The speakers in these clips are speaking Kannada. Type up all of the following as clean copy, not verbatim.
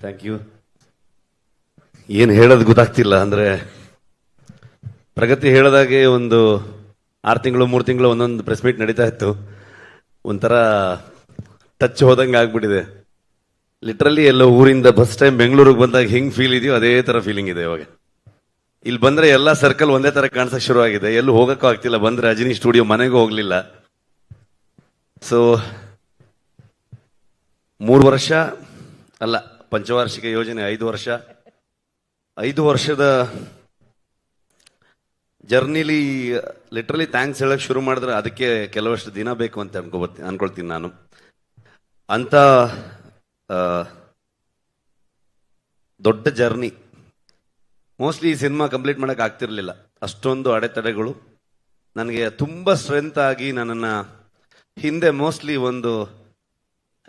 Thank you. ಏನು ಹೇಳೋದು ಗೊತ್ತಾಗ್ತಿಲ್ಲ. ಅಂದ್ರೆ ಪ್ರಗತಿ ಹೇಳದಾಗೆ ಒಂದು 6 ತಿಂಗಳು 3 ತಿಂಗಳು ಒಂದೊಂದು ಪ್ರೆಸ್ ಮೀಟ್ ನಡೀತಾ ಇತ್ತು. ಒಂಥರ ಟಚ್ ಹೋದಂಗೆ ಆಗ್ಬಿಟ್ಟಿದೆ. ಲಿಟ್ರಲಿ ಎಲ್ಲೋ ಊರಿಂದ ಫಸ್ಟ್ ಟೈಮ್ ಬೆಂಗಳೂರಿಗೆ ಬಂದಾಗ ಹೆಂಗ್ ಫೀಲ್ ಇದೆಯೋ ಅದೇ ತರ ಫೀಲಿಂಗ್ ಇದೆ ಇವಾಗ. ಇಲ್ಲಿ ಬಂದ್ರೆ ಎಲ್ಲಾ ಸರ್ಕಲ್ ಒಂದೇ ತರ ಕಾಣಿಸಕ್ ಶುರು ಆಗಿದೆ. ಎಲ್ಲೂ ಹೋಗಕ್ಕೂ ಆಗ್ತಿಲ್ಲ. ಬಂದ್ರೆ ಅಜಿನಿ ಸ್ಟುಡಿಯೋ ಮನೆಗೂ ಹೋಗ್ಲಿಲ್ಲ. ಸೊ 3 ವರ್ಷ ಅಲ್ಲ, ಪಂಚವಾರ್ಷಿಕ ಯೋಜನೆ 5 ವರ್ಷದ ಜರ್ನಿಲಿ ಲಿಟ್ರಲಿ ಥ್ಯಾಂಕ್ಸ್ ಹೇಳಕ್ ಶುರು ಮಾಡಿದ್ರೆ ಅದಕ್ಕೆ ಕೆಲವಷ್ಟು ದಿನ ಬೇಕು ಅಂತ ಅನ್ಕೊಳ್ತೀನಿ ನಾನು. ಅಂತ ದೊಡ್ಡ ಜರ್ನಿ ಮೋಸ್ಟ್ಲಿ ಈ ಸಿನಿಮಾ ಕಂಪ್ಲೀಟ್ ಮಾಡಕ್ ಆಗ್ತಿರ್ಲಿಲ್ಲ. ಅಷ್ಟೊಂದು ಅಡೆತಡೆಗಳು ನನಗೆ ತುಂಬಾ ಸ್ಟ್ರೆಂತ್ ಆಗಿ ನನ್ನನ್ನ ಹಿಂದೆ ಮೋಸ್ಟ್ಲಿ ಒಂದು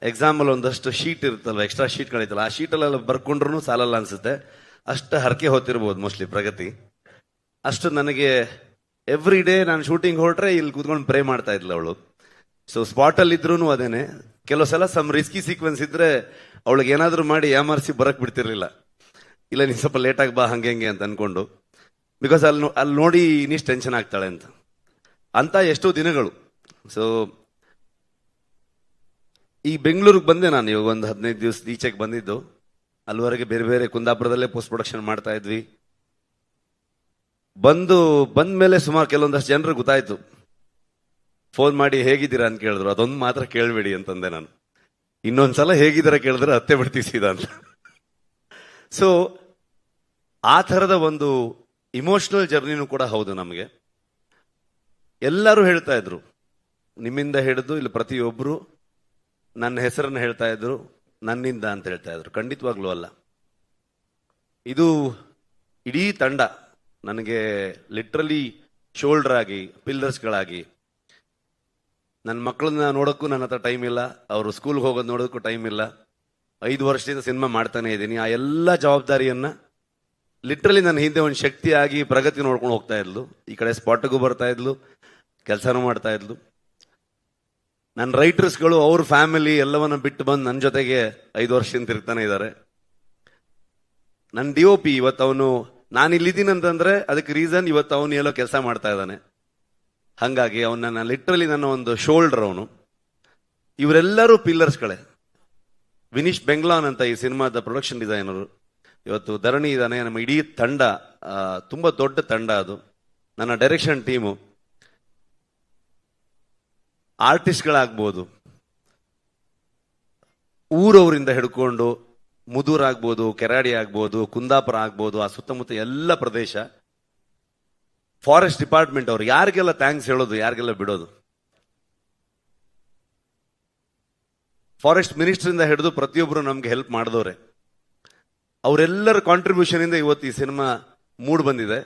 ಎಕ್ಸಾಂಪಲ್ ಒಂದಷ್ಟು ಶೀಟ್ ಇರುತ್ತಲ್ವ, ಎಕ್ಸ್ಟ್ರಾ ಶೀಟ್ಗಳಿತ್ತಲ್ಲ, ಆ ಶೀಟಲ್ಲೆಲ್ಲ ಬರ್ಕೊಂಡ್ರು ಸಾಲಲ್ಲ ಅನ್ಸುತ್ತೆ. ಅಷ್ಟು ಹರಕೆ ಹೊತ್ತಿರ್ಬೋದು ಮೋಸ್ಟ್ಲಿ ಪ್ರಗತಿ. ಅಷ್ಟು ನನಗೆ ಎವ್ರಿ ಡೇ ನಾನು ಶೂಟಿಂಗ್ ಹೊರಟ್ರೆ ಇಲ್ಲಿ ಕೂತ್ಕೊಂಡು ಪ್ರೇ ಮಾಡ್ತಾ ಇದ್ಲ ಅವಳು. ಸೊ ಸ್ಪಾಟ್ ಅಲ್ಲಿ ಇದ್ರು ಅದೇನೆ. ಕೆಲವು ಸಲ ಸಮ್ ರಿಸ್ಕಿ ಸೀಕ್ವೆನ್ಸ್ ಇದ್ರೆ ಅವಳಿಗೆ ಏನಾದ್ರು ಮಾಡಿ ಯಾಮಾರಿಸಿ ಬರಕ್ ಬಿಡ್ತಿರ್ಲಿಲ್ಲ. ಇಲ್ಲ ನೀನ್ ಸ್ವಲ್ಪ ಲೇಟ್ ಆಗಿ ಬಾ ಹಂಗೆ ಅಂತ ಅನ್ಕೊಂಡು, ಬಿಕಾಸ್ ಅಲ್ಲಿ ನೋಡಿ ಇನ್ನಿಷ್ಟು ಟೆನ್ಷನ್ ಆಗ್ತಾಳೆ ಅಂತ ಎಷ್ಟೋ ದಿನಗಳು. ಸೊ ಈ ಬೆಂಗಳೂರಿಗೆ ಬಂದೆ ನಾನು ಇವಾಗ ಒಂದು 15 ದಿವಸ ಈಚೆಗೆ ಬಂದಿದ್ದು. ಅಲ್ಲಿವರೆಗೆ ಬೇರೆ ಬೇರೆ ಕುಂದಾಪುರದಲ್ಲೇ ಪೋಸ್ಟ್ ಪ್ರೊಡಕ್ಷನ್ ಮಾಡ್ತಾ ಇದ್ವಿ. ಬಂದ ಮೇಲೆ ಸುಮಾರು ಕೆಲವೊಂದಷ್ಟು ಜನರು ಗೊತ್ತಾಯ್ತು. ಫೋನ್ ಮಾಡಿ ಹೇಗಿದ್ದೀರಾ ಅಂತ ಕೇಳಿದ್ರು. ಅದೊಂದು ಮಾತ್ರ ಕೇಳಬೇಡಿ ಅಂತಂದೆ ನಾನು. ಇನ್ನೊಂದ್ಸಲ ಹೇಗಿದ್ದೀರಾ ಕೇಳಿದ್ರೆ ಹತ್ತೆ ಬಿಡ್ತೀವಿ ಸೀದಾ ಅಂತ. ಸೊ ಆ ಥರದ ಒಂದು ಇಮೋಷನಲ್ ಜರ್ನಿನೂ ಕೂಡ ಹೌದು ನಮಗೆ. ಎಲ್ಲರೂ ಹೇಳ್ತಾ ಇದ್ರು, ನಿಮ್ಮಿಂದ ಹಿಡಿದು ಇಲ್ಲಿ ಪ್ರತಿಯೊಬ್ಬರು ನನ್ನ ಹೆಸರನ್ನು ಹೇಳ್ತಾ ಇದ್ರು, ನನ್ನಿಂದ ಅಂತ ಹೇಳ್ತಾ ಇದ್ರು. ಖಂಡಿತವಾಗ್ಲೂ ಅಲ್ಲ. ಇದು ಇಡೀ ತಂಡ ನನಗೆ ಲಿಟ್ರಲಿ ಶೋಲ್ಡರ್ ಆಗಿ, ಪಿಲ್ಲರ್ಸ್ಗಳಾಗಿ. ನನ್ನ ಮಕ್ಕಳನ್ನ ನೋಡೋಕ್ಕೂ ನನ್ನ ಹತ್ರ ಟೈಮ್ ಇಲ್ಲ, ಅವರು ಸ್ಕೂಲ್ಗೆ ಹೋಗೋದು ನೋಡೋದಕ್ಕೂ ಟೈಮ್ ಇಲ್ಲ. 5 ವರ್ಷದಿಂದ ಸಿನಿಮಾ ಮಾಡ್ತಾನೆ ಇದ್ದೀನಿ. ಆ ಎಲ್ಲ ಜವಾಬ್ದಾರಿಯನ್ನ ಲಿಟ್ರಲಿ ನನ್ನ ಹಿಂದೆ ಒಂದು ಶಕ್ತಿಯಾಗಿ ಪ್ರಗತಿ ನೋಡ್ಕೊಂಡು ಹೋಗ್ತಾ ಇದ್ಲು. ಈ ಕಡೆ ಸ್ಪಾಟ್ಗೂ ಬರ್ತಾ ಇದ್ಲು, ಕೆಲಸನೂ ಮಾಡ್ತಾ ಇದ್ಲು. ನನ್ನ ರೈಟರ್ಸ್ಗಳು ಅವ್ರ ಫ್ಯಾಮಿಲಿ ಎಲ್ಲವನ್ನ ಬಿಟ್ಟು ಬಂದು ನನ್ನ ಜೊತೆಗೆ 5 ವರ್ಷದಿಂದ ತಿರುಗ್ತಾನೆ ಇದ್ದಾರೆ. ನನ್ನ DOP ಇವತ್ತು ಅವನು, ನಾನು ಇಲ್ಲಿದ್ದೀನಿ ಅಂತಂದ್ರೆ ಅದಕ್ಕೆ ರೀಸನ್ ಇವತ್ತು ಅವನು ಎಲ್ಲೋ ಕೆಲಸ ಮಾಡ್ತಾ ಇದ್ದಾನೆ. ಹಂಗಾಗಿ ಅವನ ಲಿಟ್ರಲಿ ನನ್ನ ಒಂದು ಶೋಲ್ಡರ್ ಅವನು. ಇವರೆಲ್ಲರೂ ಪಿಲ್ಲರ್ಸ್ಗಳೇ. ವಿನೀಶ್ ಬೆಂಗ್ಲಾನ್ ಅಂತ ಈ ಸಿನಿಮಾದ ಪ್ರೊಡಕ್ಷನ್ ಡಿಸೈನರು. ಇವತ್ತು ಧರಣಿ ಇದ್ದಾನೆ. ನಮ್ಮ ಇಡೀ ತಂಡ ತುಂಬಾ ದೊಡ್ಡ ತಂಡ ಅದು. ನನ್ನ ಡೈರೆಕ್ಷನ್ ಟೀಮು, ಆರ್ಟಿಸ್ಟ್ಗಳಾಗ್ಬೋದು, ಊರವರಿಂದ ಹಿಡ್ಕೊಂಡು ಮುದೂರ್ ಆಗ್ಬೋದು, ಕೆರಾಡಿ ಆಗ್ಬೋದು, ಕುಂದಾಪುರ ಆಗ್ಬೋದು, ಆ ಸುತ್ತಮುತ್ತ ಎಲ್ಲ ಪ್ರದೇಶ, ಫಾರೆಸ್ಟ್ ಡಿಪಾರ್ಟ್ಮೆಂಟ್ ಅವರು, ಯಾರಿಗೆಲ್ಲ ಥ್ಯಾಂಕ್ಸ್ ಹೇಳೋದು, ಯಾರಿಗೆಲ್ಲ ಬಿಡೋದು. ಫಾರೆಸ್ಟ್ ಮಿನಿಸ್ಟರ್ ಇಂದ ಹಿಡಿದು ಪ್ರತಿಯೊಬ್ಬರು ನಮ್ಗೆ ಹೆಲ್ಪ್ ಮಾಡಿದವ್ರೆ. ಅವರೆಲ್ಲರ ಕಾಂಟ್ರಿಬ್ಯೂಷನ್ ಇಂದ ಇವತ್ತು ಈ ಸಿನಿಮಾ ಮೂಡ್ ಬಂದಿದೆ.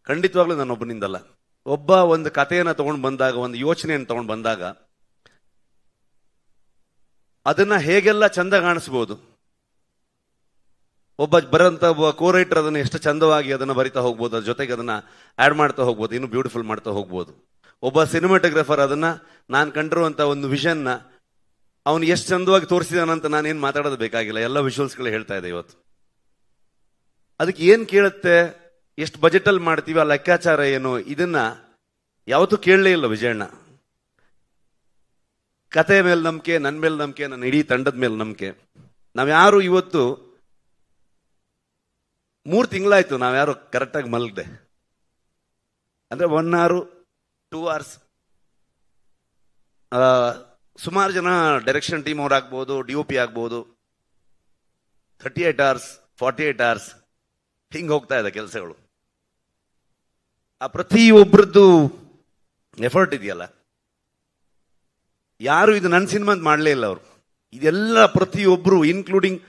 ಖಂಡಿತವಾಗ್ಲೂ ನಾನೊಬ್ಬನಿಂದಲ್ಲ. ಒಬ್ಬ ಒಂದು ಕಥೆಯನ್ನ ತಗೊಂಡು ಬಂದಾಗ, ಒಂದು ಯೋಚನೆಯನ್ನು ತಗೊಂಡು ಬಂದಾಗ ಅದನ್ನ ಹೇಗೆಲ್ಲ ಚಂದ ಕಾಣಿಸ್ಬೋದು. ಒಬ್ಬ ಕೋ ರೈಟರ್ ಅದನ್ನ ಎಷ್ಟು ಚಂದವಾಗಿ ಅದನ್ನ ಬರಿತಾ ಹೋಗ್ಬೋದು, ಅದ್ರ ಜೊತೆಗೆ ಅದನ್ನ ಆಡ್ ಮಾಡ್ತಾ ಹೋಗ್ಬೋದು, ಇನ್ನು ಬ್ಯೂಟಿಫುಲ್ ಮಾಡ್ತಾ ಹೋಗ್ಬೋದು. ಒಬ್ಬ ಸಿನಿಮಾಟೋಗ್ರಫರ್ ಅದನ್ನ ನಾನು ಕಂಡಿರುವಂತ ಒಂದು ವಿಷನ್ ನ ಅವನು ಎಷ್ಟು ಚಂದವಾಗಿ ತೋರಿಸಿದಾನಂತ ನಾನೇನ್ ಮಾತಾಡೋದು ಬೇಕಾಗಿಲ್ಲ. ಎಲ್ಲ ವಿಜುವಲ್ಸ್ಗಳು ಹೇಳ್ತಾ ಇದೆ ಇವತ್ತು. ಅದಕ್ಕೆ ಏನ್ ಕೇಳುತ್ತೆ, ಎಷ್ಟು ಬಜೆಟ್ ಅಲ್ಲಿ ಮಾಡ್ತೀವಿ, ಆ ಲೆಕ್ಕಾಚಾರ ಏನು, ಇದನ್ನ ಯಾವತ್ತೂ ಕೇಳಲೇ ಇಲ್ಲ ವಿಜಯಣ್ಣ. ಕತೆ ಮೇಲೆ ನಂಬಿಕೆ, ನನ್ನ ಮೇಲೆ ನಂಬಿಕೆ, ನನ್ನ ಇಡೀ ತಂಡದ ಮೇಲೆ ನಂಬಿಕೆ. ನಾವ್ಯಾರು ಇವತ್ತು 3 ತಿಂಗಳಾಯ್ತು ನಾವ್ಯಾರು ಕರೆಕ್ಟಾಗಿ ಮಲಗದೆ. ಅಂದ್ರೆ 1 hour 2 hours. ಸುಮಾರು ಜನ ಡೈರೆಕ್ಷನ್ ಟೀಮ್ ಅವ್ರು ಆಗ್ಬೋದು, DOP ಆಗ್ಬೋದು, 38 hours 48 hours ಹಿಂಗ್ ಹೋಗ್ತಾ ಇದೆ ಕೆಲಸಗಳು. ಆ ಪ್ರತಿಯೊಬ್ಬರದ್ದು ಎಫರ್ಟ್ ಇದೆಯಲ್ಲ, ಯಾರು ಇದು ನನ್ನ ಸಿನಿಮಾ ಮಾಡಲೇ ಇಲ್ಲ ಅವರು. ಇದೆಲ್ಲ ಪ್ರತಿಯೊಬ್ಬರು, ಇನ್ಕ್ಲೂಡಿಂಗ್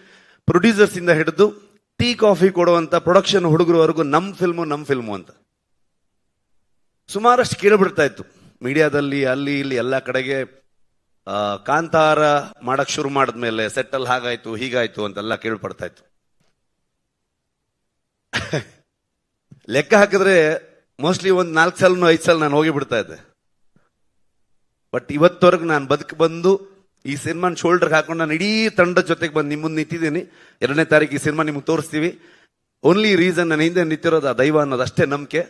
ಪ್ರೊಡ್ಯೂಸರ್ಸ್ ಇಂದ ಹಿಡಿದು ಟೀ ಕಾಫಿ ಕೊಡುವಂತ ಪ್ರೊಡಕ್ಷನ್ ಹುಡುಗರವರೆಗೂ ನಮ್ ಫಿಲ್ಮು ಅಂತ ಸುಮಾರಷ್ಟು ಕೇಳ್ಬಿಡ್ತಾ ಇತ್ತು ಮೀಡಿಯಾದಲ್ಲಿ, ಅಲ್ಲಿ ಇಲ್ಲಿ ಎಲ್ಲ ಕಡೆಗೆ. ಕಾಂತಾರ ಮಾಡಕ್ ಶುರು ಮಾಡಿದ್ಮೇಲೆ ಸೆಟ್ಟಲ್ ಹಾಗಾಯ್ತು ಹೀಗಾಯ್ತು ಅಂತೆಲ್ಲ ಕೇಳ್ಪಡ್ತಾ ಇತ್ತು. ಲೆಕ್ಕ ಹಾಕಿದ್ರೆ ಮೋಸ್ಟ್ಲಿ ಒಂದು 4 ಸಲ 5 ಸಲ ನಾನು ಹೋಗಿ ಬಿಡ್ತಾ ಇದ್ದೆ. ಬಟ್ ಇವತ್ತವರೆಗೂ ನಾನು ಬಂದು ಈ ಸಿನಿಮಾನ ಶೋಲ್ಡರ್ಗೆ ಹಾಕೊಂಡು ನಾನು ಇಡೀ ತಂಡದ ಜೊತೆಗೆ ಬಂದು ನಿಮ್ಮ ಮುಂದೆ ನಿಂತಿದ್ದೀನಿ. 2ನೇ ತಾರೀಕು ಈ ಸಿನಿಮಾ ನಿಮ್ಗೆ ತೋರಿಸ್ತೀವಿ. ಓನ್ಲಿ ರೀಸನ್ ನನ್ನ ಹಿಂದೆ ನಿಂತಿರೋದು ಆ ದೈವ ಅನ್ನೋದು ಅಷ್ಟೇ ನಂಬಿಕೆ.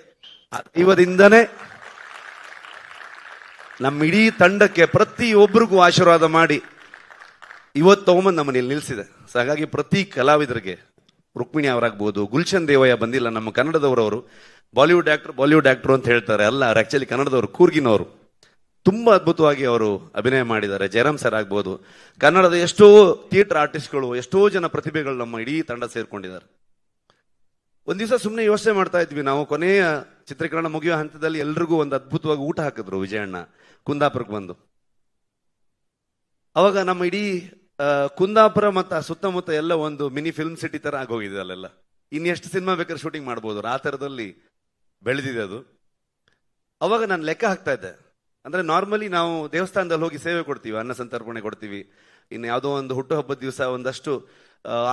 ಆ ದೈವದಿಂದನೇ ನಮ್ಮ ಇಡೀ ತಂಡಕ್ಕೆ ಪ್ರತಿಯೊಬ್ಬರಿಗೂ ಆಶೀರ್ವಾದ ಮಾಡಿ ಇವತ್ತು ತಗೊಂಬಂದು ನಮ್ಮಲ್ಲಿ ನಿಲ್ಸಿದೆ. ಸೊ ಹಾಗಾಗಿ ಪ್ರತಿ ಕಲಾವಿದರಿಗೆ, ರುಕ್ಮಿಣಿ ಅವರಾಗ್ಬೋದು, ಗುಲ್ಶನ್ ದೇವಯ್ಯ ಬಂದಿಲ್ಲ, ನಮ್ಮ ಕನ್ನಡದವರವರು, ಬಾಲಿವುಡ್ ಆಕ್ಟರ್ ಅಂತ ಹೇಳ್ತಾರೆ, ಅಲ್ಲ ಅವ್ರು ಆಕ್ಚುಲಿ ಕನ್ನಡದವರು, ಕೂರ್ಗಿನವರು. ತುಂಬಾ ಅದ್ಭುತವಾಗಿ ಅವರು ಅಭಿನಯ ಮಾಡಿದ್ದಾರೆ. ಜಯರಾಮ್ ಸರ್ ಆಗ್ಬೋದು, ಕನ್ನಡದ ಎಷ್ಟೋ ಥಿಯೇಟರ್ ಆರ್ಟಿಸ್ಟ್ಗಳು, ಎಷ್ಟೋ ಜನ ಪ್ರತಿಭೆಗಳು ನಮ್ಮ ಇಡೀ ತಂಡ ಸೇರ್ಕೊಂಡಿದ್ದಾರೆ. ಒಂದ್ ದಿವಸ ಸುಮ್ಮನೆ ಯೋಚನೆ ಮಾಡ್ತಾ ಇದ್ವಿ ನಾವು, ಕೊನೆಯ ಚಿತ್ರೀಕರಣ ಮುಗಿಯೋ ಹಂತದಲ್ಲಿ ಎಲ್ರಿಗೂ ಒಂದು ಅದ್ಭುತವಾಗಿ ಊಟ ಹಾಕಿದ್ರು ವಿಜಯಣ್ಣ ಕುಂದಾಪುರಕ್ಕೆ ಬಂದು. ಅವಾಗ ನಮ್ಮ ಇಡೀ ಕುಂದಾಪುರ ಮತ್ತು ಸುತ್ತಮುತ್ತ ಎಲ್ಲ ಒಂದು ಮಿನಿ ಫಿಲ್ಮ್ ಸಿಟಿ ತರ ಆಗೋಗಿದೆ. ಅಲ್ಲೆಲ್ಲ ಇನ್ನೆಷ್ಟು ಸಿನಿಮಾ ಬೇಕಾದ್ರೆ ಶೂಟಿಂಗ್ ಮಾಡ್ಬೋದು, ಆ ಥರದಲ್ಲಿ ಬೆಳೆದಿದೆ ಅದು. ಅವಾಗ ನಾನು ಲೆಕ್ಕ ಹಾಕ್ತಾ ಇದ್ದೆ, ಅಂದ್ರೆ ನಾರ್ಮಲಿ ನಾವು ದೇವಸ್ಥಾನದಲ್ಲಿ ಹೋಗಿ ಸೇವೆ ಕೊಡ್ತೀವಿ, ಅನ್ನ ಸಂತರ್ಪಣೆ ಕೊಡ್ತೀವಿ, ಇನ್ನು ಯಾವುದೋ ಒಂದು ಹುಟ್ಟುಹಬ್ಬದ ದಿವಸ ಒಂದಷ್ಟು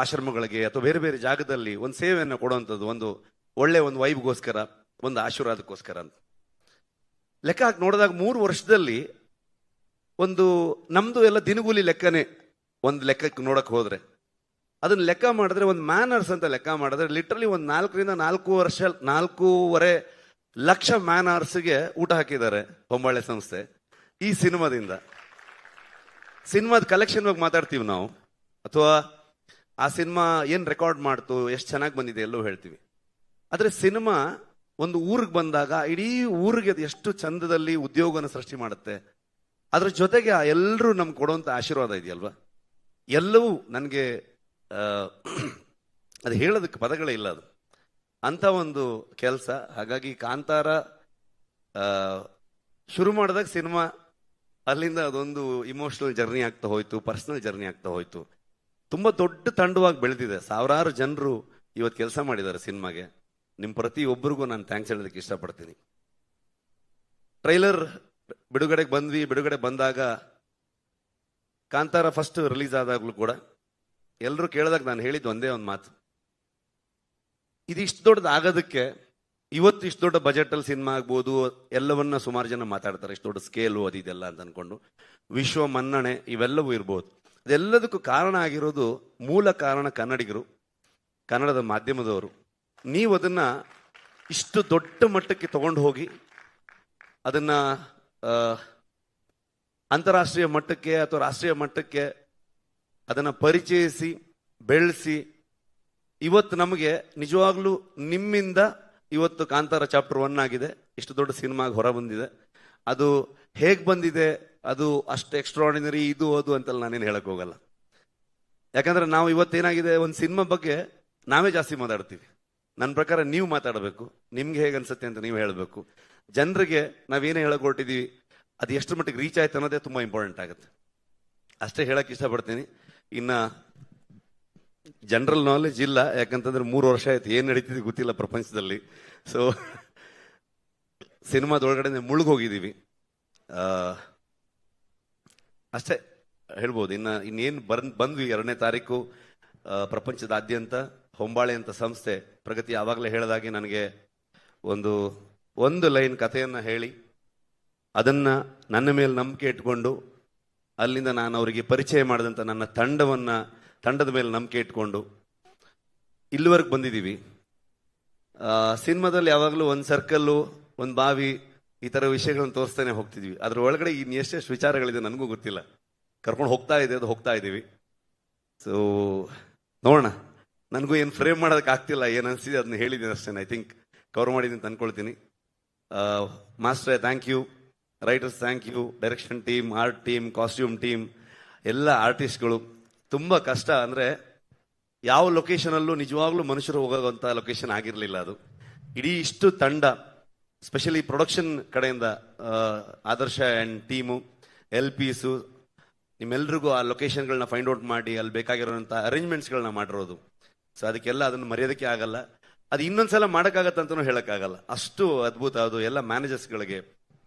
ಆಶ್ರಮಗಳಿಗೆ ಅಥವಾ ಬೇರೆ ಬೇರೆ ಜಾಗದಲ್ಲಿ ಒಂದು ಸೇವೆಯನ್ನು ಕೊಡುವಂಥದ್ದು, ಒಂದು ಒಳ್ಳೆ ಒಂದು ವೈಬ್ಗೋಸ್ಕರ, ಒಂದು ಆಶೀರ್ವಾದಕ್ಕೋಸ್ಕರ ಅಂತ ಲೆಕ್ಕ ಹಾಕಿ ನೋಡಿದಾಗ 3 ವರ್ಷದಲ್ಲಿ ಒಂದು ನಮ್ದು ಎಲ್ಲ ದಿನಗೂಲಿ ಲೆಕ್ಕನೇ. ಒಂದು ಲೆಕ್ಕಕ್ಕೆ ನೋಡಕ್ ಹೋದ್ರೆ ಅದನ್ನ ಲೆಕ್ಕ ಮಾಡಿದ್ರೆ, ಒಂದು ಮ್ಯಾನರ್ಸ್ ಅಂತ ಲೆಕ್ಕ ಮಾಡಿದ್ರೆ ಲಿಟ್ರಲಿ ಒಂದು 4ರಿಂದ 4.5 ಲಕ್ಷ ಮ್ಯಾನರ್ಸ್ಗೆ ಊಟ ಹಾಕಿದ್ದಾರೆ ಹೊಂಬಾಳೆ ಸಂಸ್ಥೆ ಈ ಸಿನಿಮಾದಿಂದ. ಸಿನಿಮಾದ ಕಲೆಕ್ಷನ್ ಬಗ್ಗೆ ಮಾತಾಡ್ತೀವಿ ನಾವು, ಅಥವಾ ಆ ಸಿನಿಮಾ ಏನ್ ರೆಕಾರ್ಡ್ ಮಾಡ್ತು, ಎಷ್ಟು ಚೆನ್ನಾಗಿ ಬಂದಿದೆ ಎಲ್ಲೋ ಹೇಳ್ತೀವಿ. ಆದ್ರೆ ಸಿನಿಮಾ ಒಂದು ಊರಿಗೆ ಬಂದಾಗ ಇಡೀ ಊರಿಗೆ ಅದು ಎಷ್ಟು ಚಂದದಲ್ಲಿ ಉದ್ಯೋಗನ ಸೃಷ್ಟಿ ಮಾಡುತ್ತೆ. ಅದ್ರ ಜೊತೆಗೆ ಎಲ್ಲರೂ ನಮ್ಗೆ ಕೊಡುವಂತ ಆಶೀರ್ವಾದ ಇದೆಯಲ್ವಾ, ಎಲ್ಲವೂ ನನಗೆ ಅದು ಹೇಳೋದಕ್ಕೆ ಪದಗಳೇ ಇಲ್ಲ. ಅದು ಅಂತ ಒಂದು ಕೆಲಸ. ಹಾಗಾಗಿ ಕಾಂತಾರ ಶುರು ಮಾಡಿದಾಗ ಸಿನಿಮಾ, ಅಲ್ಲಿಂದ ಅದೊಂದು ಇಮೋಷನಲ್ ಜರ್ನಿ ಆಗ್ತಾ ಹೋಯ್ತು, ಪರ್ಸನಲ್ ಜರ್ನಿ ಆಗ್ತಾ ಹೋಯ್ತು. ತುಂಬಾ ದೊಡ್ಡ ತಂಡವಾಗಿ ಬೆಳೆದಿದೆ. ಸಾವಿರಾರು ಜನರು ಇವತ್ತು ಕೆಲಸ ಮಾಡಿದ್ದಾರೆ ಸಿನಿಮಾಗೆ. ನಿಮ್ ಪ್ರತಿಯೊಬ್ಬರಿಗೂ ನಾನು ಥ್ಯಾಂಕ್ಸ್ ಹೇಳೋದಕ್ಕೆ ಇಷ್ಟಪಡ್ತೀನಿ. ಟ್ರೈಲರ್ ಬಿಡುಗಡೆ ಬಂದಾಗ, ಕಾಂತಾರ ಫಸ್ಟ್ ರಿಲೀಸ್ ಆದಾಗ್ಲೂ ಕೂಡ ಎಲ್ಲರೂ ಕೇಳಿದಾಗ ನಾನು ಹೇಳಿದ್ದು ಒಂದೇ ಒಂದು ಮಾತು, ಇದು ಇಷ್ಟು ದೊಡ್ಡದು ಆಗೋದಕ್ಕೆ, ಇವತ್ತು ಇಷ್ಟು ದೊಡ್ಡ ಬಜೆಟ್ ಅಲ್ಲಿ ಸಿನಿಮಾ ಆಗ್ಬೋದು, ಎಲ್ಲವನ್ನ ಸುಮಾರು ಜನ ಮಾತಾಡ್ತಾರೆ, ಇಷ್ಟು ದೊಡ್ಡ ಸ್ಕೇಲು ಅದಿದೆಲ್ಲ ಅಂತ ಅನ್ಕೊಂಡು, ವಿಶ್ವ ಮನ್ನಣೆ ಇವೆಲ್ಲವೂ ಇರ್ಬೋದು. ಅದೆಲ್ಲದಕ್ಕೂ ಕಾರಣ ಆಗಿರೋದು, ಮೂಲ ಕಾರಣ ಕನ್ನಡಿಗರು, ಕನ್ನಡದ ಮಾಧ್ಯಮದವರು. ನೀವು ಅದನ್ನ ಇಷ್ಟು ದೊಡ್ಡ ಮಟ್ಟಕ್ಕೆ ತಗೊಂಡು ಹೋಗಿ ಅದನ್ನ ಅಂತಾರಾಷ್ಟ್ರೀಯ ಮಟ್ಟಕ್ಕೆ ಅಥವಾ ರಾಷ್ಟ್ರೀಯ ಮಟ್ಟಕ್ಕೆ ಅದನ್ನ ಪರಿಚಯಿಸಿ ಬೆಳೆಸಿ, ಇವತ್ತು ನಮಗೆ ನಿಜವಾಗ್ಲೂ ನಿಮ್ಮಿಂದ ಇವತ್ತು ಕಾಂತಾರ ಚಾಪ್ಟರ್ 1 ಆಗಿದೆ, ಇಷ್ಟು ದೊಡ್ಡ ಸಿನಿಮಾಗೆ ಹೊರ ಬಂದಿದೆ. ಅದು ಹೇಗ್ ಬಂದಿದೆ, ಅದು ಅಷ್ಟು ಎಕ್ಸ್ಟ್ರಾರ್ಡಿನರಿ ಇದು ಅದು ಅಂತೆಲ್ಲ ನಾನೇನು ಹೇಳಕ್ ಹೋಗಲ್ಲ. ಯಾಕಂದ್ರೆ ನಾವು ಇವತ್ತೇನಾಗಿದೆ, ಒಂದು ಸಿನಿಮಾ ಬಗ್ಗೆ ನಾವೇ ಜಾಸ್ತಿ ಮಾತಾಡ್ತೀವಿ. ನನ್ನ ಪ್ರಕಾರ ನೀವು ಮಾತಾಡಬೇಕು, ನಿಮ್ಗೆ ಹೇಗೆ ಅನ್ಸುತ್ತೆ ಅಂತ ನೀವು ಹೇಳಬೇಕು. ಜನರಿಗೆ ನಾವೇನೇ ಹೇಳಕ್ ಹೊರಟಿದೀವಿ ಅದು ಎಷ್ಟು ಮಟ್ಟಿಗೆ ರೀಚ್ ಆಯ್ತು ಅನ್ನೋದೇ ತುಂಬಾ ಇಂಪಾರ್ಟೆಂಟ್ ಆಗುತ್ತೆ. ಅಷ್ಟೇ ಹೇಳಕ್ ಇಷ್ಟಪಡ್ತೀನಿ. ಇನ್ನ ಜನರಲ್ ನಾಲೆಜ್ ಇಲ್ಲ, ಯಾಕಂತಂದ್ರೆ 3 ವರ್ಷ ಆಯ್ತು, ಏನ್ ನಡೀತಿದೆ ಗೊತ್ತಿಲ್ಲ ಪ್ರಪಂಚದಲ್ಲಿ. ಸೊ ಸಿನಿಮಾದೊಳಗಡೆ ಮುಳುಗೋಗಿದ್ದೀವಿ, ಅಷ್ಟೇ ಹೇಳ್ಬೋದು. ಇನ್ನೇನು ಬಂದ್ವಿ 2ನೇ ತಾರೀಕು ಪ್ರಪಂಚದಾದ್ಯಂತ ಹೊಂಬಾಳೆ ಅಂತ ಸಂಸ್ಥೆ ಪ್ರಗತಿ ಆವಾಗಲೇ ಹೇಳಿದಾಗೆ ನನಗೆ ಒಂದು ಲೈನ್ ಕಥೆಯನ್ನ ಹೇಳಿ, ಅದನ್ನ ನನ್ನ ಮೇಲೆ ನಂಬಿಕೆ ಇಟ್ಕೊಂಡು, ಅಲ್ಲಿಂದ ನಾನು ಅವರಿಗೆ ಪರಿಚಯ ಮಾಡಿದಂತ ನನ್ನ ತಂಡದ ಮೇಲೆ ನಂಬಿಕೆ ಇಟ್ಕೊಂಡು ಇಲ್ಲಿವರೆಗೆ ಬಂದಿದ್ದೀವಿ. ಸಿನಿಮಾದಲ್ಲಿ ಯಾವಾಗಲೂ ಒಂದು ಸರ್ಕಲ್ಲು, ಒಂದು ಬಾವಿ, ಈ ತರ ವಿಷಯಗಳನ್ನ ತೋರಿಸ್ತಾನೆ ಹೋಗ್ತಿದ್ವಿ. ಅದ್ರ ಒಳಗಡೆ ಇನ್ನೆಷ್ಟೆಷ್ಟು ವಿಚಾರಗಳಿದೆ ನನಗೂ ಗೊತ್ತಿಲ್ಲ. ಕರ್ಕೊಂಡು ಹೋಗ್ತಾ ಇದ್ದೀವಿ. ಸೊ ನೋಡೋಣ. ನನಗೂ ಏನು ಫ್ರೇಮ್ ಮಾಡೋದಕ್ಕೆ ಆಗ್ತಿಲ್ಲ, ಏನು ಅನ್ಸಿದೆ ಅದನ್ನ ಹೇಳಿದ್ದೀನಿ ಅಷ್ಟೇ. ಐ ಥಿಂಕ್ ಕವರ್ ಮಾಡಿದ್ದೀನಿ ಅಂತ ಅನ್ಕೊಳ್ತೀನಿ. Master thank you, writers thank you, direction team, art team, costume team, ಎಲ್ಲ ಆರ್ಟಿಸ್ಟ್ಗಳು. ತುಂಬಾ ಕಷ್ಟ. ಅಂದ್ರೆ ಯಾವ ಲೊಕೇಶನ್ ಅಲ್ಲೂ ನಿಜವಾಗ್ಲೂ ಮನುಷ್ಯರು ಹೋಗೋಂತ ಲೊಕೇಶನ್ ಆಗಿರ್ಲಿಲ್ಲ ಅದು. ಇಡೀ ಇಷ್ಟು ತಂಡ, ಸ್ಪೆಷಲಿ ಪ್ರೊಡಕ್ಷನ್ ಕಡೆಯಿಂದ ಆದರ್ಶ ಅಂಡ್ ಟೀಮು, LPಸು, ನಿಮ್ಮೆಲ್ರಿಗೂ ಆ ಲೊಕೇಶನ್ಗಳನ್ನ ಫೈಂಡ್ ಔಟ್ ಮಾಡಿ ಅಲ್ಲಿ ಬೇಕಾಗಿರೋಂಥ ಅರೇಂಜ್ಮೆಂಟ್ಸ್ಗಳನ್ನ ಮಾಡಿರೋದು. ಸೊ ಅದಕ್ಕೆಲ್ಲ ಅದನ್ನು ಮರೆಯೋದಕ್ಕೆ ಆಗಲ್ಲ. ಅದು ಇನ್ನೊಂದ್ಸಲ ಮಾಡೋಕ್ಕಾಗತ್ತಂತನೂ ಹೇಳಕ್ಕಾಗಲ್ಲ, ಅಷ್ಟು ಅದ್ಭುತ ಅದು. ಎಲ್ಲ ಮ್ಯಾನೇಜರ್ಸ್ಗಳಿಗೆ,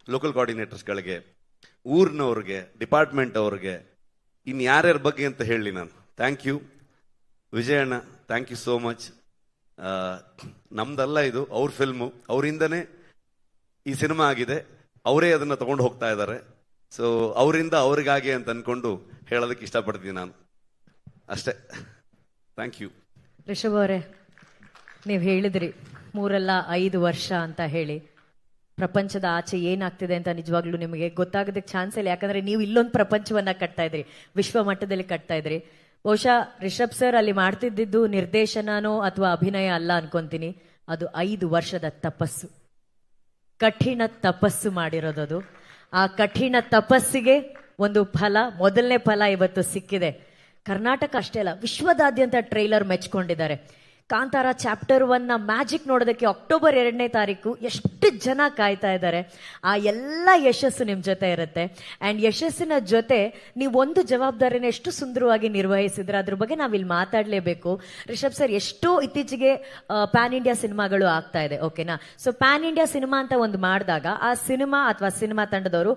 ಲೋಕಲ್ ಕೋಆರ್ಡಿನೇಟರ್ಸ್ಗಳಿಗೆ, ಊರಿನವ್ರಿಗೆ, ಡಿಪಾರ್ಟ್ಮೆಂಟ್ ಅವ್ರಿಗೆ, ಇನ್ ಯಾರ್ಯಾರ ಬಗ್ಗೆ ಅಂತ ಹೇಳಿ ನಾನು. Thank you Vijayanna, thank you so much. ನಮ್ದಲ್ಲ ಇದು, ಅವ್ರ ಫಿಲ್ಮು, ಅವರಿಂದನೇ ಈ ಸಿನಿಮಾ ಆಗಿದೆ, ಅವರೇ ಅದನ್ನ ತಗೊಂಡು ಹೋಗ್ತಾ ಇದ್ದಾರೆ. ಸೊ ಅವರಿಂದ ಅವ್ರಿಗಾಗಿ ಅಂತ ಅನ್ಕೊಂಡು ಹೇಳೋದಕ್ಕೆ ಇಷ್ಟಪಡ್ತೀನಿ ನಾನು ಅಷ್ಟೇ. Thank you. ರಿಷಬ್ ಅವರೇ, ನೀವು ಹೇಳಿದ್ರಿ 3-5 ವರ್ಷ ಅಂತ ಹೇಳಿ. ಪ್ರಪಂಚದ ಆಚೆ ಏನಾಗ್ತಿದೆ ಅಂತ ನಿಜವಾಗ್ಲೂ ನಿಮಗೆ ಗೊತ್ತಾಗೋದಕ್ಕೆ ಚಾನ್ಸ್ ಇಲ್ಲ. ಯಾಕಂದ್ರೆ ನೀವು ಇಲ್ಲೊಂದು ಪ್ರಪಂಚವನ್ನ ಕಟ್ತಾ ಇದ್ರಿ, ವಿಶ್ವ ಮಟ್ಟದಲ್ಲಿ ಕಟ್ತಾ ಇದ್ರಿ. ಬಹುಶಃ ರಿಷಬ್ ಸರ್ ಅಲ್ಲಿ ಮಾಡ್ತಿದ್ದಿದ್ದು ನಿರ್ದೇಶನನೋ ಅಥವಾ ಅಭಿನಯ ಅಲ್ಲ ಅನ್ಕೊಂತೀನಿ. ಅದು 5 ವರ್ಷದ ತಪಸ್ಸು, ಕಠಿಣ ತಪಸ್ಸು ಮಾಡಿರೋದದು. ಆ ಕಠಿಣ ತಪಸ್ಸಿಗೆ ಒಂದು ಫಲ, ಮೊದಲನೇ ಫಲ ಇವತ್ತು ಸಿಕ್ಕಿದೆ. ಕರ್ನಾಟಕ ಅಷ್ಟೇ ಅಲ್ಲ, ವಿಶ್ವದಾದ್ಯಂತ ಟ್ರೈಲರ್ ಮೆಚ್ಕೊಂಡಿದ್ದಾರೆ. ಕಾಂತಾರ ಚಾಪ್ಟರ್ 1 ಮ್ಯಾಜಿಕ್ ನೋಡೋದಕ್ಕೆ ಅಕ್ಟೋಬರ್ 2ನೇ ತಾರೀಕು ಎಷ್ಟು ಜನ ಕಾಯ್ತಾ ಇದ್ದಾರೆ. ಆ ಎಲ್ಲ ಯಶಸ್ಸು ನಿಮ್ಮ ಜೊತೆ ಇರುತ್ತೆ. ಆ್ಯಂಡ್ ಯಶಸ್ಸಿನ ಜೊತೆ ನೀವು ಒಂದು ಜವಾಬ್ದಾರಿನ ಎಷ್ಟು ಸುಂದರವಾಗಿ ನಿರ್ವಹಿಸಿದ್ರೆ ಅದ್ರ ಬಗ್ಗೆ ನಾವಿಲ್ಲಿ ಮಾತಾಡಲೇಬೇಕು. ರಿಷಬ್ ಸರ್, ಎಷ್ಟೋ ಇತ್ತೀಚೆಗೆ ಪ್ಯಾನ್ ಇಂಡಿಯಾ ಸಿನಿಮಾಗಳು ಆಗ್ತಾ ಇದೆ, ಓಕೆನಾ? ಸೊ ಪ್ಯಾನ್ ಇಂಡಿಯಾ ಸಿನಿಮಾ ಅಂತ ಒಂದು ಮಾಡಿದಾಗ ಆ ಸಿನಿಮಾ ಅಥವಾ ಸಿನಿಮಾ ತಂಡದವರು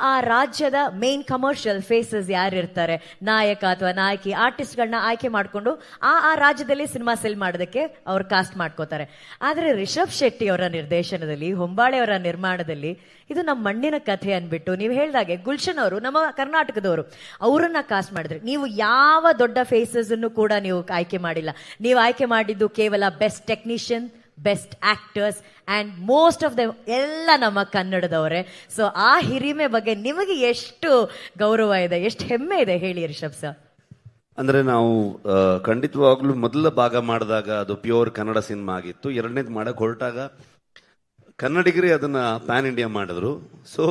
ಆ ರಾಜ್ಯದ ಮೇನ್ ಕಮರ್ಷಿಯಲ್ ಫೇಸಸ್ ಯಾರಿರ್ತಾರೆ, ನಾಯಕ ಅಥವಾ ನಾಯಕಿ, ಆರ್ಟಿಸ್ಟ್ಗಳನ್ನ ಆಯ್ಕೆ ಮಾಡಿಕೊಂಡು ಆ ರಾಜ್ಯದಲ್ಲಿ ಸಿನಿಮಾ ಸೆಲ್ ಮಾಡೋದಕ್ಕೆ ಅವ್ರು ಕಾಸ್ಟ್ ಮಾಡ್ಕೋತಾರೆ. ಆದ್ರೆ ರಿಷಬ್ ಶೆಟ್ಟಿ ಅವರ ನಿರ್ದೇಶನದಲ್ಲಿ, ಹೊಂಬಾಳೆ ಅವರ ನಿರ್ಮಾಣದಲ್ಲಿ ಇದು ನಮ್ಮ ಮಣ್ಣಿನ ಕಥೆ ಅನ್ಬಿಟ್ಟು ನೀವು ಹೇಳ್ದಾಗೆ ಗುಲ್ಶನ್ ಅವರು ನಮ್ಮ ಕರ್ನಾಟಕದವರು, ಅವರನ್ನ ಕಾಸ್ಟ್ ಮಾಡಿದ್ರೆ. ನೀವು ಯಾವ ದೊಡ್ಡ ಫೇಸಸ್ ಅನ್ನು ಕೂಡ ನೀವು ಆಯ್ಕೆ ಮಾಡಿಲ್ಲ. ನೀವು ಆಯ್ಕೆ ಮಾಡಿದ್ದು ಕೇವಲ best technician, best actors and most of the ಎಲ್ಲ ನಮ್ಮ ಕನ್ನಡದವರೇ. ಸೊ ಆ ಹಿರಿಮೆ ಬಗ್ಗೆ ನಿಮಗೆ ಎಷ್ಟು ಗೌರವ ಇದೆ, ಎಷ್ಟು ಹೆಮ್ಮೆ ಇದೆ ಹೇಳಿ ರಿಷಬ್ ಸರ್. ಅಂದ್ರೆ ನಾವು ಖಂಡಿತವಾಗ್ಲೂ ಮೊದಲ ಭಾಗ ಮಾಡಿದಾಗ ಅದು ಪ್ಯೂರ್ ಕನ್ನಡ ಸಿನಿಮಾ ಆಗಿತ್ತು. ಎರಡನೇದು ಮಾಡಕ್ ಹೊರಟಾಗ ಕನ್ನಡಿಗರೇ ಅದನ್ನ ಪ್ಯಾನ್ ಇಂಡಿಯಾ ಮಾಡಿದ್ರು. ಸೊ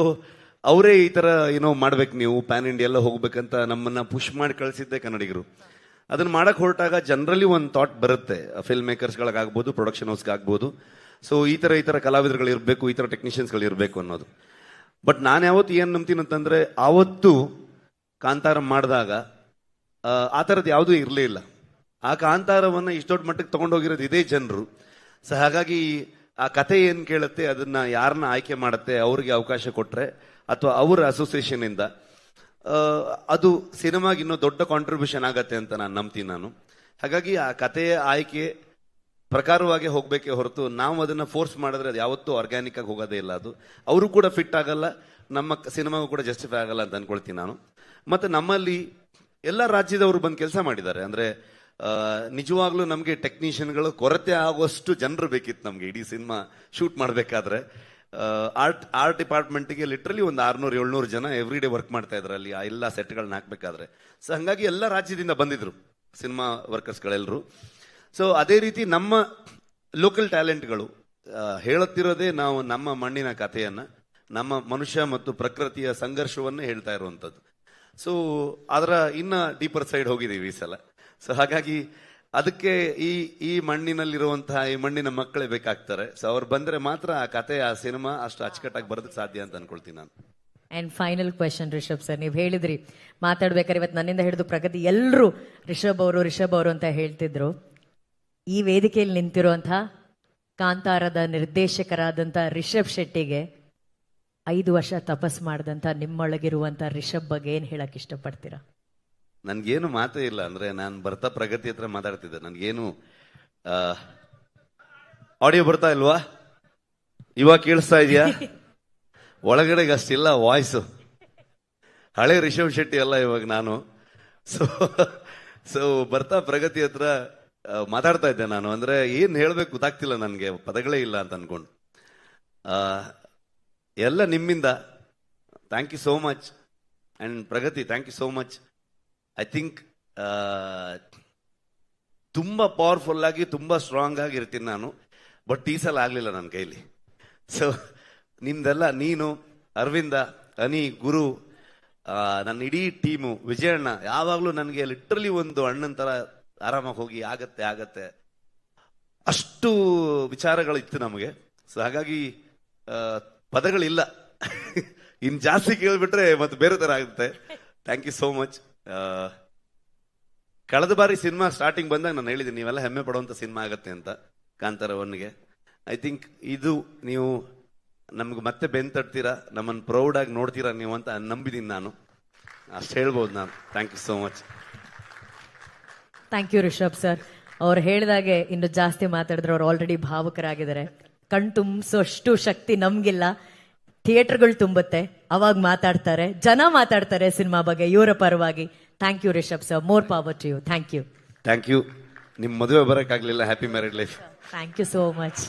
ಅವರೇ ಈ ತರ ಏನೋ ಮಾಡ್ಬೇಕು, ನೀವು ಪ್ಯಾನ್ ಇಂಡಿಯಾ ಎಲ್ಲ ಹೋಗ್ಬೇಕಂತ ನಮ್ಮನ್ನ ಪುಷ್ ಮಾಡಿ ಕಳಿಸಿದ್ದೆ ಕನ್ನಡಿಗರು. ಅದನ್ನ ಮಾಡಕ್ ಹೊರಟಾಗ ಜನರಲಿ ಒಂದು ಥಾಟ್ ಬರುತ್ತೆ, ಫಿಲ್ಮ್ ಮೇಕರ್ಸ್ಗಳಾಗ್ಬೋದು, ಪ್ರೊಡಕ್ಷನ್ ಹೌಸ್ಗಾಗ್ಬೋದು. ಸೊ ಈ ತರ ಕಲಾವಿದರುಗಳು ಇರಬೇಕು, ಈ ತರ ಟೆಕ್ನಿಷಿಯನ್ಸ್ಗಳು ಇರಬೇಕು ಅನ್ನೋದು. ಬಟ್ ನಾನು ಯಾವತ್ತು ಏನ್ ನಂಬ್ತೀನಿ ಅಂತಂದ್ರೆ, ಆವತ್ತು ಕಾಂತಾರ ಮಾಡಿದಾಗ ಆ ಥರದ್ದು ಯಾವುದೂ ಇರಲೇ ಇಲ್ಲ. ಆ ಕಾಂತಾರವನ್ನ ಇಷ್ಟೊಟ್ಟು ಮಟ್ಟಕ್ಕೆ ತಗೊಂಡೋಗಿರೋದು ಇದೇ ಜನರು. ಸೊ ಹಾಗಾಗಿ ಆ ಕತೆ ಏನ್ ಕೇಳುತ್ತೆ, ಅದನ್ನ ಯಾರನ್ನ ಆಯ್ಕೆ ಮಾಡುತ್ತೆ, ಅವ್ರಿಗೆ ಅವಕಾಶ ಕೊಟ್ರೆ ಅಥವಾ ಅವರ ಅಸೋಸಿಯೇಷನ್ ಇಂದ ಅದು ಸಿನಿಮಾಗೆ ಇನ್ನೂ ದೊಡ್ಡ ಕಾಂಟ್ರಿಬ್ಯೂಷನ್ ಆಗತ್ತೆ ಅಂತ ನಾನು ನಂಬ್ತೀನಿ ನಾನು. ಹಾಗಾಗಿ ಆ ಕಥೆಯ ಆಯ್ಕೆ ಪ್ರಕಾರವಾಗಿ ಹೋಗ್ಬೇಕೇ ಹೊರತು ನಾವು ಅದನ್ನ ಫೋರ್ಸ್ ಮಾಡಿದ್ರೆ ಅದು ಯಾವತ್ತೂ ಆರ್ಗ್ಯಾನಿಕ್ ಆಗಿ ಹೋಗೋದೇ ಇಲ್ಲ. ಅದು ಅವರು ಕೂಡ ಫಿಟ್ ಆಗಲ್ಲ, ನಮ್ಮ ಸಿನಿಮಾಗೂ ಕೂಡ ಜಸ್ಟಿಫೈ ಆಗಲ್ಲ ಅಂತ ಅನ್ಕೊಳ್ತೀನಿ ನಾನು. ಮತ್ತೆ ನಮ್ಮಲ್ಲಿ ಎಲ್ಲ ರಾಜ್ಯದವರು ಬಂದು ಕೆಲಸ ಮಾಡಿದ್ದಾರೆ. ಅಂದ್ರೆ ನಿಜವಾಗ್ಲೂ ನಮಗೆ ಟೆಕ್ನಿಷಿಯನ್ಗಳು ಕೊರತೆ ಆಗುವಷ್ಟು ಜನರು ಬೇಕಿತ್ತು ನಮ್ಗೆ ಇಡೀ ಸಿನಿಮಾ ಶೂಟ್ ಮಾಡಬೇಕಾದ್ರೆ. ಆರ್ಟ್ ಡಿಪಾರ್ಟ್ಮೆಂಟ್ಗೆ ಲಿಟ್ರಲಿ ಒಂದು 600-700 ಜನ ಎವ್ರಿ ಡೇ ವರ್ಕ್ ಮಾಡ್ತಾ ಇದ್ರು ಅಲ್ಲಿ ಆ ಎಲ್ಲ ಸೆಟ್ಗಳನ್ನ ಹಾಕ್ಬೇಕಾದ್ರೆ. ಸೊ ಹಂಗಾಗಿ ಎಲ್ಲ ರಾಜ್ಯದಿಂದ ಬಂದಿದ್ರು ಸಿನಿಮಾ ವರ್ಕರ್ಸ್ಗಳೆಲ್ಲರೂ. ಸೊ ಅದೇ ರೀತಿ ನಮ್ಮ ಲೋಕಲ್ ಟ್ಯಾಲೆಂಟ್ಗಳು ಹೇಳುತ್ತಿರೋದೇ ನಾವು ನಮ್ಮ ಮಣ್ಣಿನ ಕಥೆಯನ್ನ, ನಮ್ಮ ಮನುಷ್ಯ ಮತ್ತು ಪ್ರಕೃತಿಯ ಸಂಘರ್ಷವನ್ನೇ ಹೇಳ್ತಾ ಇರುವಂಥದ್ದು. ಸೊ ಅದರ ಇನ್ನ ಡೀಪರ್ ಸೈಡ್ ಹೋಗಿದ್ದೀವಿ ಈ ಸಲ. ಸೊ ಹಾಗಾಗಿ ಅದಕ್ಕೆ ಈ ಮಣ್ಣಿನಲ್ಲಿರುವಂತಹ ಈ ಮಣ್ಣಿನ ಮಕ್ಕಳೇ ಬೇಕಾಗ್ತಾರೆ. ಸೊ ಅವ್ರು ಬಂದ್ರೆ ಮಾತ್ರ ಆ ಕತೆ, ಆ ಸಿನಿಮಾ ಅಷ್ಟು ಅಚ್ಚುಕಟ್ಟಾಗಿ ಬರೋದಕ್ಕೆ ಸಾಧ್ಯ ಅಂತ ಅನ್ಕೊಳ್ತೀನಿ ನಾನು. And final question Rishabh sir, ನೀವು ಹೇಳಿದ್ರಿ ಮಾತಾಡ್ಬೇಕಾದ್ರೆ ಇವತ್ತು ನನ್ನಿಂದ ಹಿಡಿದು ಪ್ರಗತಿ ಎಲ್ಲರೂ ರಿಷಬ್ ಅವರು ಅಂತ ಹೇಳ್ತಿದ್ರು. ಈ ವೇದಿಕೆಯಲ್ಲಿ ನಿಂತಿರುವಂತಹ ಕಾಂತಾರದ ನಿರ್ದೇಶಕರಾದಂಥ ರಿಷಬ್ ಶೆಟ್ಟಿಗೆ 5 ವರ್ಷ ತಪಸ್ ಮಾಡಿದಂಥ ನಿಮ್ಮೊಳಗಿರುವಂಥ ರಿಷಬ್ ಬಗ್ಗೆ ಏನ್ ಹೇಳಕ್ ಇಷ್ಟಪಡ್ತೀರಾ? ನನ್ಗೇನು ಮಾತೇ ಇಲ್ಲ. ಅಂದ್ರೆ ನಾನು ಬರ್ತಾ ಪ್ರಗತಿ ಹತ್ರ ಮಾತಾಡ್ತಿದ್ದೆ, ನನ್ಗೇನು ಆಡಿಯೋ ಬರ್ತಾ ಇಲ್ವಾ? ಇವಾಗ ಕೇಳಿಸ್ತಾ ಇದೆಯಾ? ಒಳಗಡೆಗೆ ಅಷ್ಟಿಲ್ಲ ವಾಯ್ಸು. ಹಳೆ ರಿಷಬ್ ಶೆಟ್ಟಿ ಅಲ್ಲ ಇವಾಗ ನಾನು. ಸೊ ಬರ್ತಾ ಪ್ರಗತಿ ಹತ್ರ ಮಾತಾಡ್ತಾ ಇದ್ದೆ ನಾನು. ಅಂದ್ರೆ ಏನ್ ಹೇಳ್ಬೇಕು ಗೊತ್ತಾಗ್ತಿಲ್ಲ ನನ್ಗೆ, ಪದಗಳೇ ಇಲ್ಲ ಅಂತ ಅನ್ಕೊಂಡು. ಎಲ್ಲ ನಿಮ್ಮಿಂದ. Thank you so much. And Pragathi, thank you so much. I think ತುಂಬಾ ಪವರ್ಫುಲ್ ಆಗಿ, ತುಂಬಾ ಸ್ಟ್ರಾಂಗ್ ಆಗಿ ಇರ್ತೀನಿ ನಾನು. ಬಟ್ ಈ ಸಲ ಆಗ್ಲಿಲ್ಲ ನನ್ನ ಕೈಲಿ. ಸೊ ನಿಮ್ದೆಲ್ಲ, ನೀನು, ಅರವಿಂದ, ಅನಿ, ಗುರು, ನನ್ನ ಇಡೀ ಟೀಮು, ವಿಜಯಣ್ಣ ಯಾವಾಗ್ಲೂ ನನಗೆ ಲಿಟ್ರಲಿ ಒಂದು ಅಣ್ಣನ ತರ ಆರಾಮಾಗಿ ಹೋಗಿ ಆಗತ್ತೆ ಅಷ್ಟು ವಿಚಾರಗಳಿತ್ತು ನಮಗೆ. ಸೊ ಹಾಗಾಗಿ ಪದಗಳಿಲ್ಲ. ಇನ್ ಜಾಸ್ತಿ ಕೇಳ್ಬಿಟ್ರೆ ಮತ್ತೆ ಬೇರೆ ತರ ಆಗುತ್ತೆ. Thank you so much. ಕಳೆದ ಬಾರಿ ಸಿನಿಮಾ ಸ್ಟಾರ್ಟಿಂಗ್ ಬಂದಾಗ ನಾನು ಹೇಳಿದ್ದೀನಿ, ನೀವೆಲ್ಲ ಹೆಮ್ಮೆ ಪಡುವಂತ ಸಿನಿಮಾ ಆಗತ್ತೆ ಅಂತ ಕಾಂತಾರ 1ಗೆ. ಐ ಥಿಂಕ್ ಇದು ನೀವು ನಮ್ಗೆ ಮತ್ತೆ ಬೆನ್ ತಟ್ತೀರಾ, ನಮ್ಮನ್ನು ಪ್ರೌಡ್ ಆಗಿ ನೋಡ್ತೀರಾ ನೀವು ಅಂತ ನಂಬಿದ್ದೀನಿ ನಾನು. ಅಷ್ಟು ಹೇಳ್ಬೋದು ನಾನು. Thank you so much. Thank you Rishabh sir. ಅವ್ರು ಹೇಳಿದಾಗೆ ಇನ್ನು ಜಾಸ್ತಿ ಮಾತಾಡಿದ್ರೆ ಅವ್ರು ಆಲ್ರೆಡಿ ಭಾವುಕರಾಗಿದ್ದಾರೆ. ಕಣ್ ತುಂಬಿಸೋಷ್ಟು ಶಕ್ತಿ ನಮ್ಗಿಲ್ಲ, ಥಿಯೇಟರ್ಗಳು ತುಂಬುತ್ತೆ, ಅವಾಗ ಮಾತಾಡ್ತಾರೆ, ಜನ ಮಾತಾಡ್ತಾರೆ ಸಿನಿಮಾ ಬಗ್ಗೆ ಇವರ ಪರವಾಗಿ. Thank you Rishabh sir, more power to you. Thank you. Thank you. ನಿಮ್ ಮದುವೆ ಬರಕ್ಕಾಗ್ಲಿಲ್ಲ. Happy married life. Thank you so much.